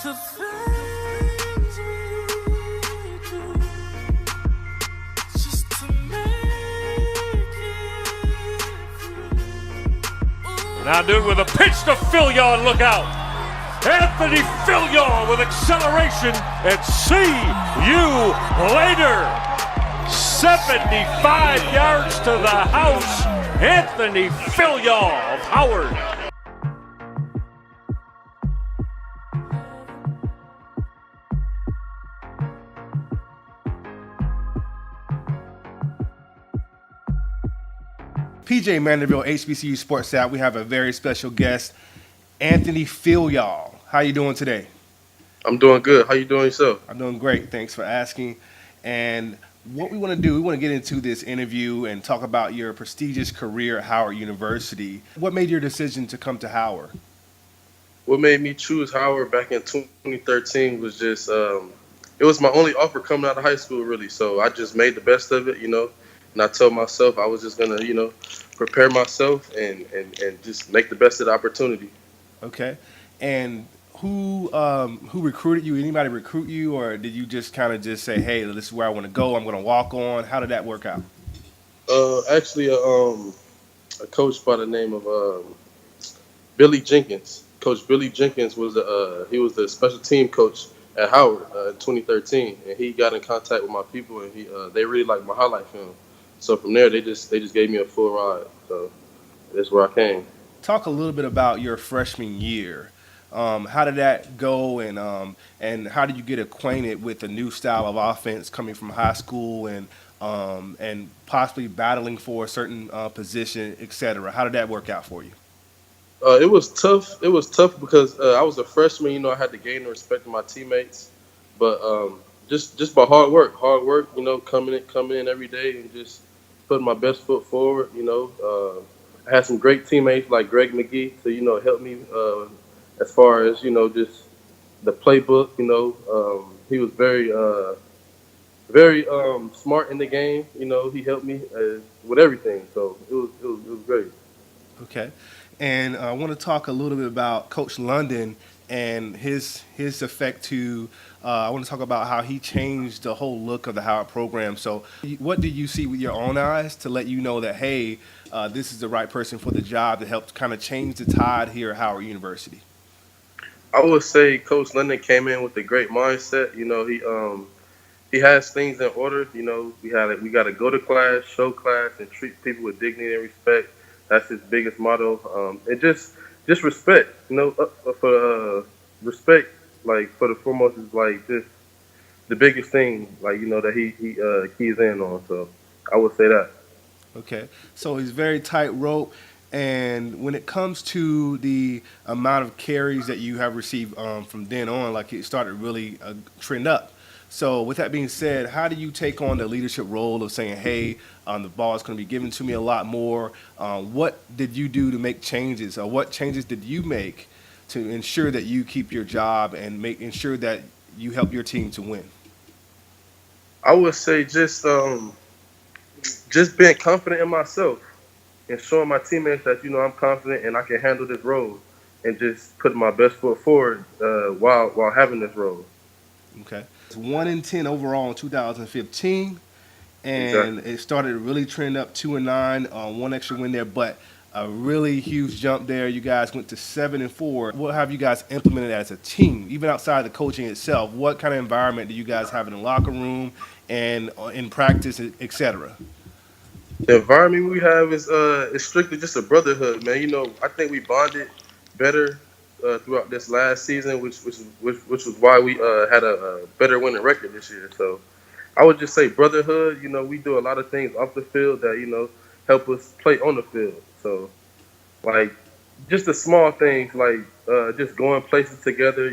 The things we do just to make it through. Now do it with a pitch to Philyaw and look out. Anthony Philyaw with acceleration, and see you later. 75 yards to the house. Anthony Philyaw of Howard. PJ Manderville, HBCU Sports Staff. We have a very special guest, Anthony Philyaw. How you doing today? I'm doing good. How you doing yourself? I'm doing great. Thanks for asking. And what we want to do, we want to get into this interview and talk about your prestigious career at Howard University. What made your decision to come to Howard? What made me choose Howard back in 2013 was just it was my only offer coming out of high school, really. So I just made the best of it, And I told myself I was just gonna, prepare myself and just make the best of the opportunity. Okay. And who recruited you? Anybody recruit you, or did you just kind of just say, "Hey, this is where I want to go. I'm going to walk on"? How did that work out? Actually, a coach by the name of Billy Jenkins. Coach Billy Jenkins was he was the special team coach at Howard in 2013, and he got in contact with my people, and they really liked my highlight film. So from there, they just gave me a full ride. So that's where I came. Talk a little bit about your freshman year. How did that go, and how did you get acquainted with the new style of offense coming from high school and possibly battling for a certain position, et cetera? How did that work out for you? It was tough. It was tough because I was a freshman. I had to gain the respect of my teammates, but just by hard work, coming in every day and just putting my best foot forward. I had some great teammates like Greg McGee to help me as far as just the playbook. He was very smart in the game. He helped me with everything. So it was great. Okay. And I want to talk a little bit about Coach London and his effect to. I want to talk about how he changed the whole look of the Howard program. So, what did you see with your own eyes to let you know that, hey, this is the right person for the job to help kind of change the tide here at Howard University? I would say Coach London came in with a great mindset. He has things in order. We got to go to class, show class, and treat people with dignity and respect. That's his biggest motto. And just respect. For respect, like for the foremost is like just the biggest thing. Like that he keys in on. So I would say that. Okay, so he's very tightrope. And when it comes to the amount of carries that you have received from then on, like it started really trend up. So with that being said, how do you take on the leadership role of saying, hey, the ball is going to be given to me a lot more? What did you do to make changes? Or what changes did you make to ensure that you keep your job and ensure that you help your team to win? I would say just being confident in myself and showing my teammates that, I'm confident and I can handle this role and just putting my best foot forward while having this role. Okay. It's 1-10 overall in 2015, and exactly. It started to really trend up 2-9, one extra win there, but a really huge jump there. You guys went to 7-4. What have you guys implemented as a team, even outside the coaching itself? What kind of environment do you guys have in the locker room and in practice, et cetera? The environment we have is strictly just a brotherhood, man. I think we bonded better throughout this last season, which was why we had a better winning record this year. So I would just say brotherhood. We do a lot of things off the field that help us play on the field. So like just the small things like just going places together.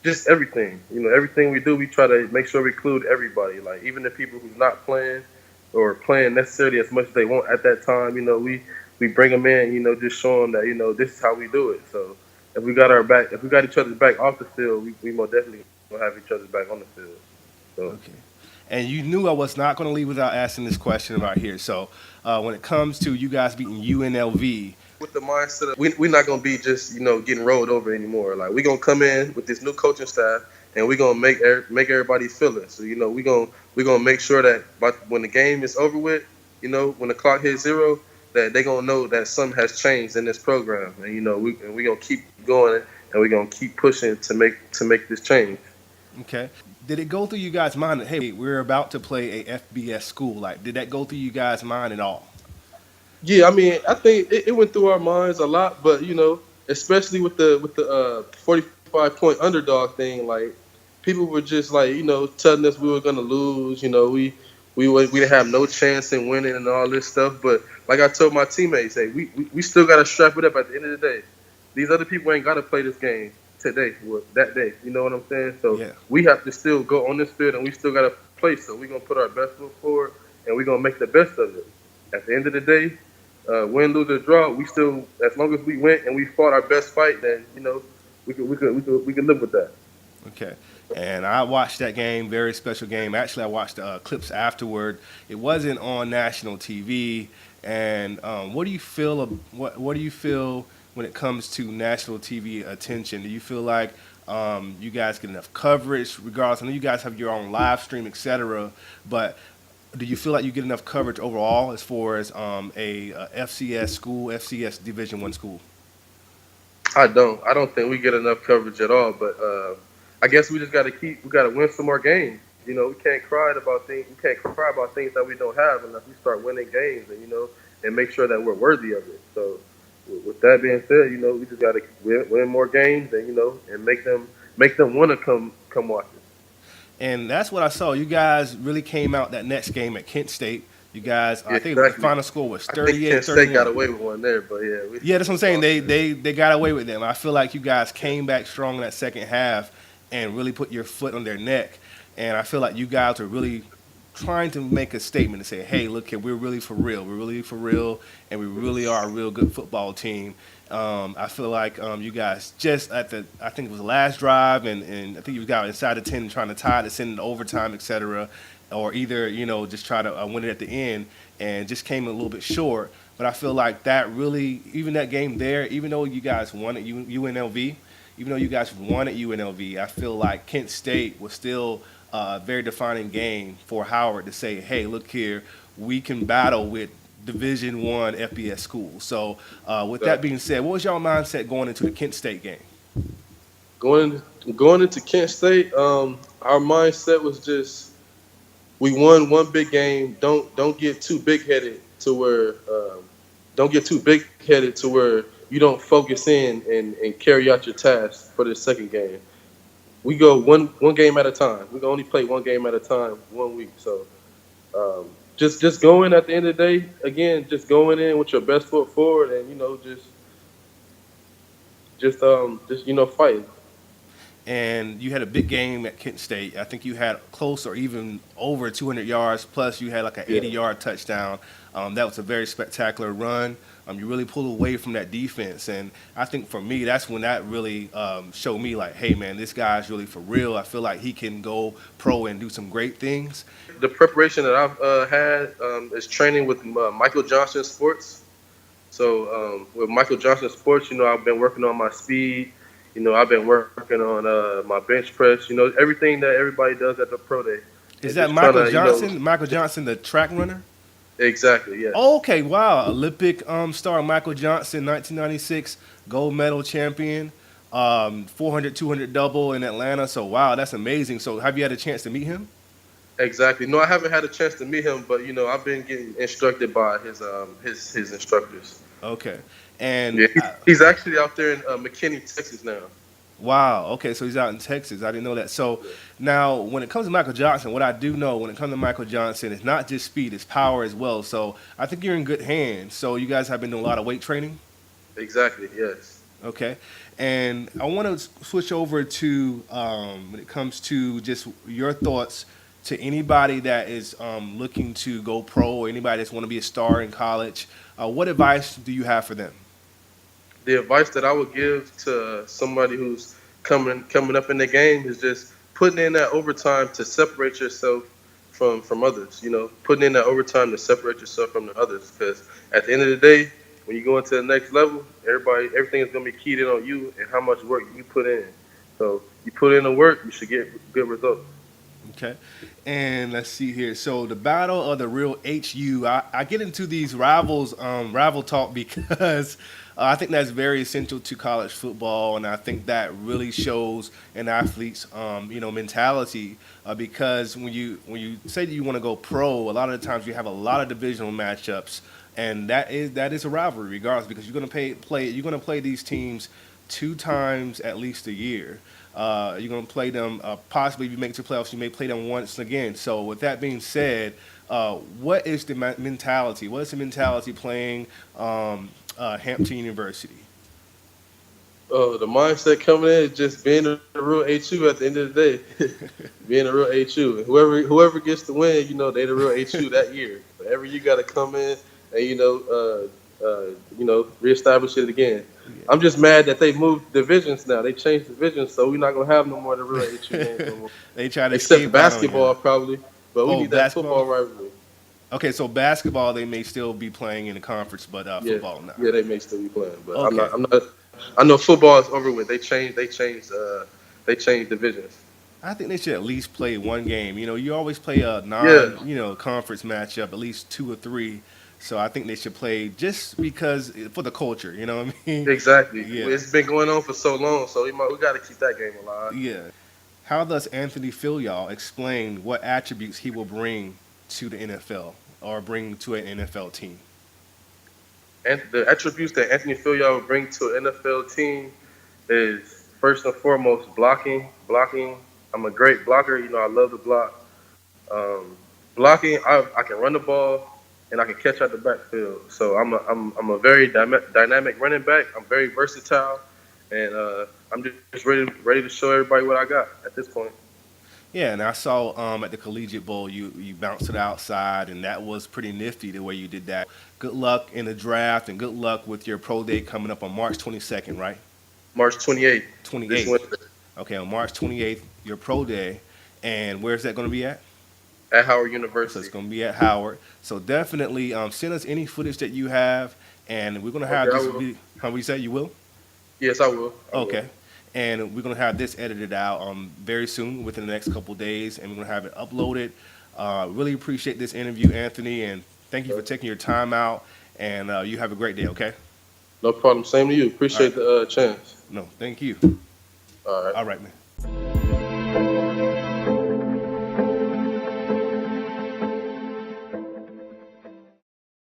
Just everything. Everything we do, we try to make sure we include everybody. Like even the people who's not playing or playing necessarily as much as they want at that time. We bring them in, just show them that, this is how we do it. So if we got each other's back off the field, we most definitely will have each other's back on the field. So. Okay. And you knew I was not going to leave without asking this question right here. So when it comes to you guys beating UNLV, with the mindset of we're not gonna be just getting rolled over anymore. Like we're gonna come in with this new coaching staff, and we're gonna make everybody feel it. So we're gonna make sure that when the game is over with, when the clock hits zero, that they gonna know that something has changed in this program, and we gonna keep going, and we're gonna keep pushing to make this change. Okay. Did it go through you guys' mind that hey, we're about to play a FBS school? Like, did that go through you guys' mind at all? Yeah, I mean, I think it went through our minds a lot, but especially with the 45-point underdog thing, like people were just like telling us we were gonna lose. We didn't have no chance in winning and all this stuff. But like I told my teammates, hey, we still gotta strap it up at the end of the day. These other people ain't gotta play this game today or that day. You know what I'm saying? So Yeah. we have to still go on this field and we still gotta play. So we're gonna put our best foot forward and we're gonna make the best of it. At the end of the day, win, lose, or draw, we still, as long as we went and we fought our best fight, then we could live with that. Okay. And I watched that game, very special game. Actually, I watched clips afterward. It wasn't on national TV. And what do you feel? What do you feel when it comes to national TV attention? Do you feel like you guys get enough coverage? Regardless, I know you guys have your own live stream, etc. But do you feel like you get enough coverage overall as far as a FCS school, FCS Division One school? I don't. I don't think we get enough coverage at all. But I guess we just got to we got to win some more games. We can't cry about things. We can't cry about things that we don't have unless we start winning games, and make sure that we're worthy of it. So, with that being said, we just got to win more games, and make them want to come watch us. And that's what I saw. You guys really came out that next game at Kent State. You guys, Yeah, I think the exactly. final score was I think 38, Kent State got 31. away with one there, but yeah, Yeah, that's what I'm saying. lost. They got away with them. I feel like you guys came back strong in that second half and really put your foot on their neck. And I feel like you guys are really trying to make a statement to say, hey, look here, we're really for real. We're really for real, and we really are a real good football team. I feel like you guys just I think it was the last drive, and I think you got inside the 10 trying to tie it, send it to overtime, etc. Or either, just try to win it at the end and just came a little bit short. But I feel like that really, even that game there, even though you guys won at UNLV, even though you guys won at UNLV, I feel like Kent State was still a very defining game for Howard to say, hey, look here, we can battle with Division One FBS schools. So with that being said, what was y'all mindset going into the Kent State game? Going into Kent State, our mindset was just we won one big game. Don't get too big headed to where you don't focus in and carry out your tasks for the second game. We go one game at a time. We can only play one game at a time, 1 week. So just going at the end of the day, again, just going in with your best foot forward, and just fighting. And you had a big game at Kent State. I think you had close or even over 200 yards, plus you had like an Yeah. 80-yard touchdown. That was a very spectacular run. You really pulled away from that defense. And I think for me, that's when that really showed me like, hey, man, this guy's really for real. I feel like he can go pro and do some great things. The preparation that I've had is training with Michael Johnson Sports. So with Michael Johnson Sports, I've been working on my speed. I've been working on my bench press. Everything that everybody does at the pro day. Is And that just Michael tryna, Johnson? Michael Johnson, the track runner? Exactly. Yeah. Okay, wow. Olympic star Michael Johnson, 1996 gold medal champion, 400, 200 double in Atlanta. So, wow, that's amazing. So, have you had a chance to meet him? Exactly. No, I haven't had a chance to meet him, but I've been getting instructed by his instructors. Okay. And, Yeah, he's actually out there in McKinney, Texas now. wow, okay, so he's out in Texas. I didn't know that. So, now, when it comes to Michael Johnson, what I do know when it comes to Michael Johnson, it's not just speed, it's power as well. So, I think you're in good hands. So, you guys have been doing a lot of weight training? Exactly. Yes. Okay. And I want to switch over to when it comes to just your thoughts to anybody that is looking to go pro or anybody that's want to be a star in college. What advice do you have for them? The advice that I would give to somebody who's coming up in the game is just putting in that overtime to separate yourself from others. Putting in that overtime to separate yourself from the others. Because at the end of the day, when you go into the next level, everything is gonna be keyed in on you and how much work you put in. So you put in the work, you should get good results. Okay. And let's see here. So the battle of the real HU. I get into these rival talk because I think that's very essential to college football, and I think that really shows an athlete's mentality. Because when you say that you want to go pro, a lot of the times you have a lot of divisional matchups, and that is a rivalry regardless because you're gonna play these teams two times at least a year. You're going to play them, possibly if you make it to playoffs, you may play them once again. So, with that being said, what is the mentality? What is the mentality playing Hampton University? The mindset coming in is just being a real HU at the end of the day. Being a real HU. And whoever gets the win, they the real HU that year. But every year you got to come in and reestablish it again. I'm just mad that they moved divisions now. They changed divisions, so we're not gonna have no more of the real HU games no more. They try to Except escape out on basketball, you. probably. But we Oh, need that basketball? football rivalry. Okay, so basketball, they may still be playing in the conference, but Yeah, football, no. yeah, they may still be playing, but I'm Okay. not. I'm not. I know football is over with. They changed divisions. I think they should at least play one game. You always play a Yeah, conference matchup, at least two or three. So I think they should play just because for the culture. You know what I mean? exactly. Yeah, It's been going on for so long, so we got to keep that game alive. yeah. How does Anthony Philyaw explain what attributes he will bring to the NFL or bring to an NFL team? And the attributes that Anthony Philyaw will bring to an NFL team is first and foremost blocking. Blocking. I'm a great blocker. I love to block. Um, Blocking. I can run the ball and I can catch out the backfield. So I'm a very dynamic running back. I'm very versatile, and I'm just ready to show everybody what I got at this point. Yeah, and I saw at the Collegiate Bowl you bounced it outside, and that was pretty nifty the way you did that. Good luck in the draft, and good luck with your pro day coming up on March 22nd, right? March 28th. This 28th. Wednesday Okay, on March 28th, your pro day, and where's that going to be at? at Howard So it's University. going to be at Howard. So definitely send us any footage that you have, and we're going to have Okay, I this. will. How we say you will? Yes, I will. I will. Okay. And we're going to have this edited out very soon, within the next couple of days, and we're going to have it uploaded. Really appreciate this interview, Anthony, and thank you for taking your time out. And you have a great day, okay? No problem. Same to you. All right. Appreciate the chance. No, thank you. All right. All right, man.